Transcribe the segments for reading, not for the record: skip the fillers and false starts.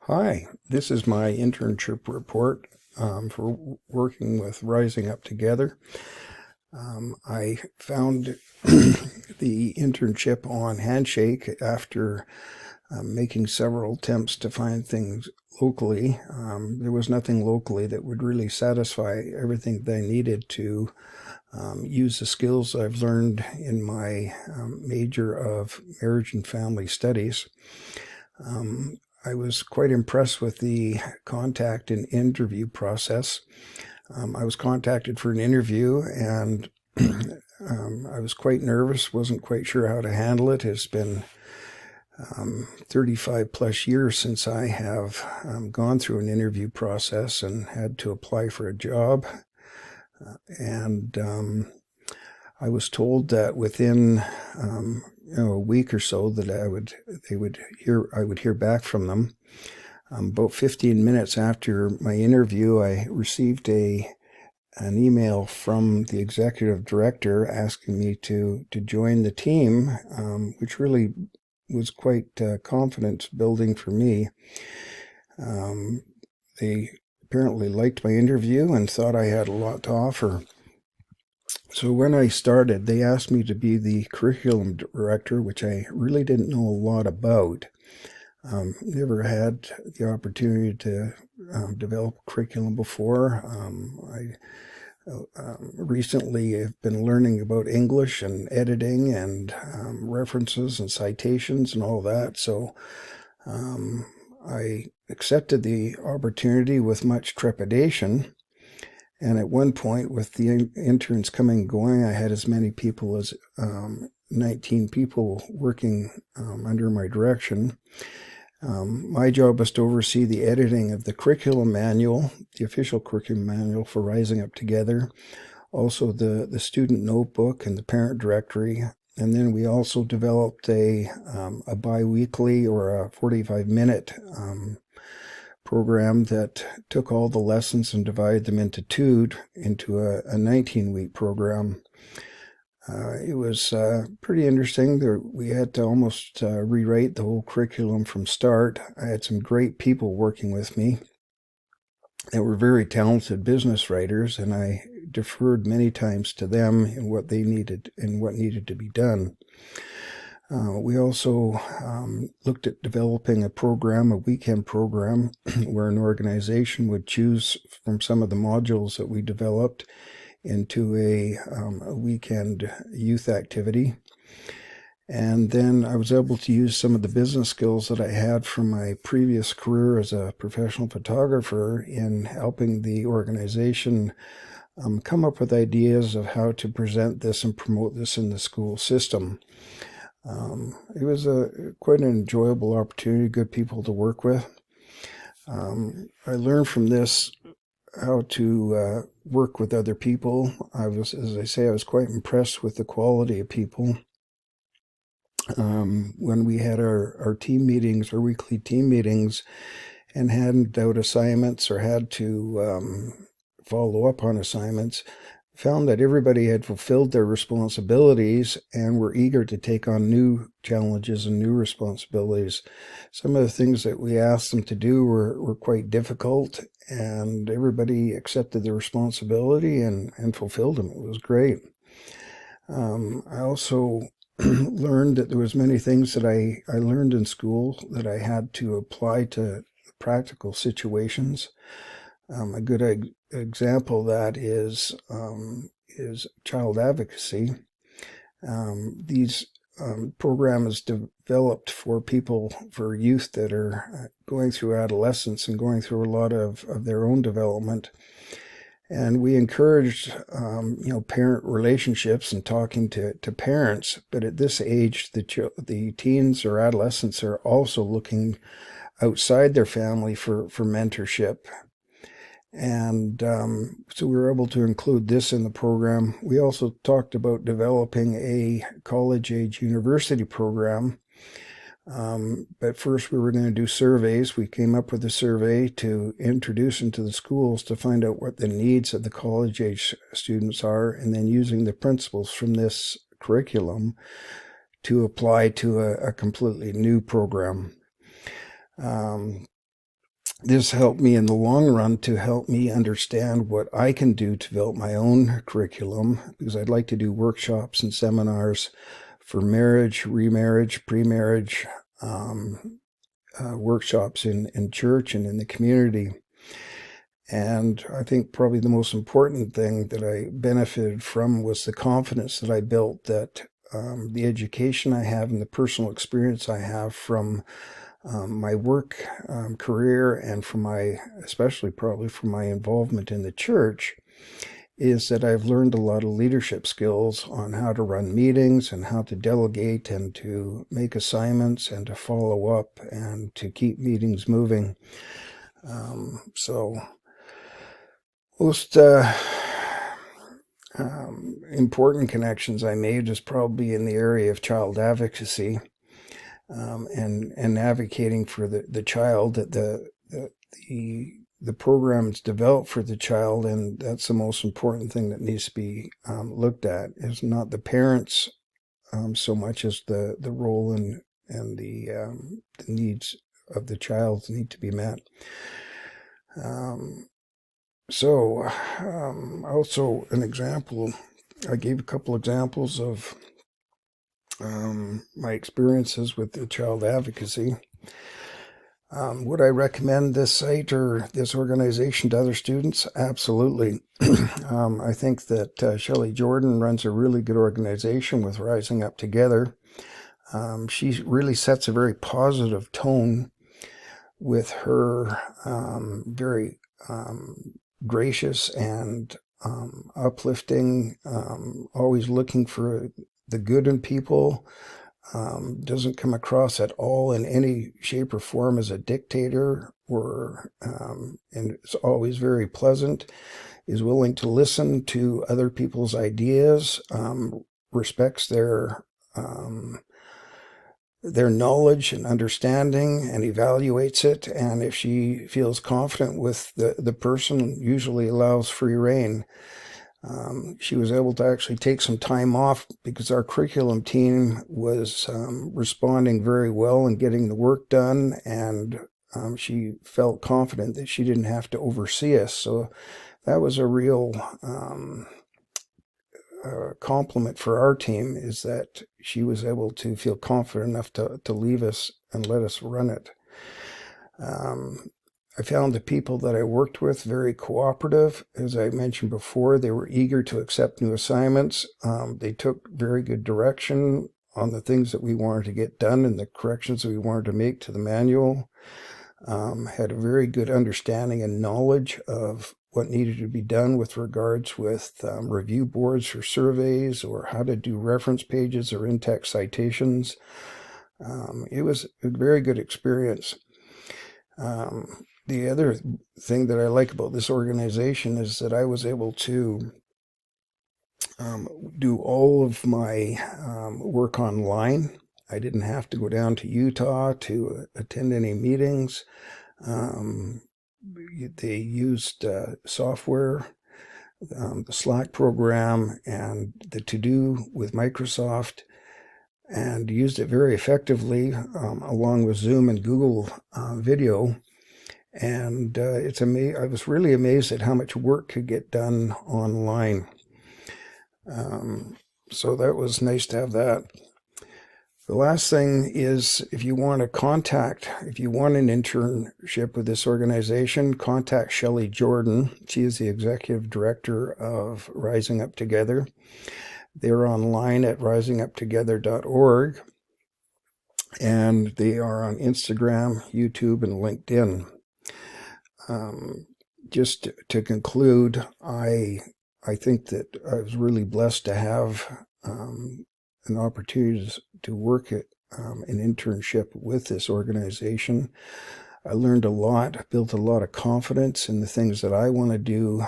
Hi, this is my internship report for working with Rising Up Together. I found the internship on Handshake after making several attempts to find things locally. There was nothing locally that would really satisfy everything that I needed to use the skills I've learned in my major of marriage and family studies. I was quite impressed with the contact and interview process. I was contacted for an interview and I was quite nervous, wasn't quite sure how to handle it. It's been 35 plus years since I have gone through an interview process and had to apply for a job. And I was told that within a week or so that I would hear back from them. About 15 minutes after my interview, I received an email from the executive director asking me to join the team, which really was quite confidence building for me. They apparently liked my interview and thought I had a lot to offer. So when I started, they asked me to be the curriculum director, which I really didn't know a lot about. Never had the opportunity to develop curriculum before. I recently have been learning about English and editing and references and citations and all that. So I accepted the opportunity with much trepidation. And at one point, with the interns coming and going, I had as many people as 19 people working under my direction. My job was to oversee the editing of the curriculum manual, the official curriculum manual for Rising Up Together, also the student notebook and the parent directory. And then we also developed a bi-weekly or a 45-minute program that took all the lessons and divided them into a 19-week program. It was pretty interesting. We had to almost rewrite the whole curriculum from start. I had some great people working with me that were very talented business writers, and I deferred many times to them in what they needed and what needed to be done. We also looked at developing a weekend program, where an organization would choose from some of the modules that we developed into a weekend youth activity. And then I was able to use some of the business skills that I had from my previous career as a professional photographer in helping the organization come up with ideas of how to present this and promote this in the school system. It was quite an enjoyable opportunity, good people to work with. I learned from this how to work with other people. As I say, I was quite impressed with the quality of people. When we had our team meetings, our weekly team meetings, and handed out assignments or had to follow up on assignments, found that everybody had fulfilled their responsibilities and were eager to take on new challenges and new responsibilities. Some of the things that we asked them to do were quite difficult, and everybody accepted the responsibility and fulfilled them. It was great. I also learned that there was many things that I learned in school that I had to apply to practical situations. A good example of that is child advocacy. These program is developed for youth that are going through adolescence and going through a lot of their own development. And we encouraged, parent relationships and talking to parents. But at this age, the teens or adolescents are also looking outside their family for mentorship. And so we were able to include this in the program. We also talked about developing a college-age university program. But first we were going to do surveys. We came up with a survey to introduce into the schools to find out what the needs of the college-age students are, and then using the principles from this curriculum to apply to a completely new program. this helped me in the long run to help me understand what I can do to develop my own curriculum, because I'd like to do workshops and seminars for marriage, remarriage, pre-marriage, workshops in church and in the community. And I think probably the most important thing that I benefited from was the confidence that I built that the education I have and the personal experience I have from my work career and from especially probably from my involvement in the church, is that I've learned a lot of leadership skills on how to run meetings and how to delegate and to make assignments and to follow up and to keep meetings moving. So most important connections I made is probably in the area of child advocacy. And advocating for the child, that the program's developed for the child, and that's the most important thing that needs to be looked at, is not the parents so much as the role and the needs of the child need to be met. Also an example, I gave a couple examples of my experiences with the child advocacy. Would I recommend this site or this organization to other students? Absolutely. I think that Shelley Jordan runs a really good organization with Rising Up Together. She really sets a very positive tone with her very gracious and uplifting, always looking for the good in people, doesn't come across at all in any shape or form as a dictator, and it's always very pleasant, is willing to listen to other people's ideas, respects their knowledge and understanding and evaluates it, and if she feels confident with the person, usually allows free rein. She was able to actually take some time off because our curriculum team was responding very well and getting the work done, and she felt confident that she didn't have to oversee us. So that was a real compliment for our team, is that she was able to feel confident enough to leave us and let us run it. I found the people that I worked with very cooperative. As I mentioned before, they were eager to accept new assignments. They took very good direction on the things that we wanted to get done and the corrections that we wanted to make to the manual. Had a very good understanding and knowledge of what needed to be done with regards with review boards for surveys, or how to do reference pages or in-text citations. It was a very good experience. The other thing that I like about this organization is that I was able to do all of my work online. I didn't have to go down to Utah to attend any meetings. They used software, the Slack program and the To-Do with Microsoft, and used it very effectively along with Zoom and Google Video. And I was really amazed at how much work could get done online. So that was nice to have that. The last thing is, if you want an internship with this organization, contact Shelley Jordan. She is the executive director of Rising Up Together. They're online at risinguptogether.org, and they are on Instagram, YouTube, and LinkedIn. Just to conclude, I think that I was really blessed to have an opportunity to work at an internship with this organization. I learned a lot, built a lot of confidence in the things that I want to do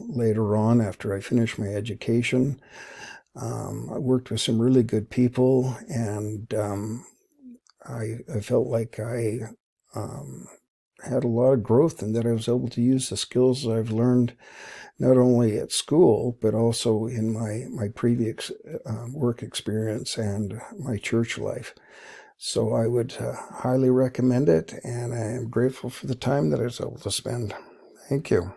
later on after I finish my education. I worked with some really good people, and I felt like I had a lot of growth, and that I was able to use the skills that I've learned not only at school, but also in my previous work experience and my church life. So I would highly recommend it, and I am grateful for the time that I was able to spend. Thank you.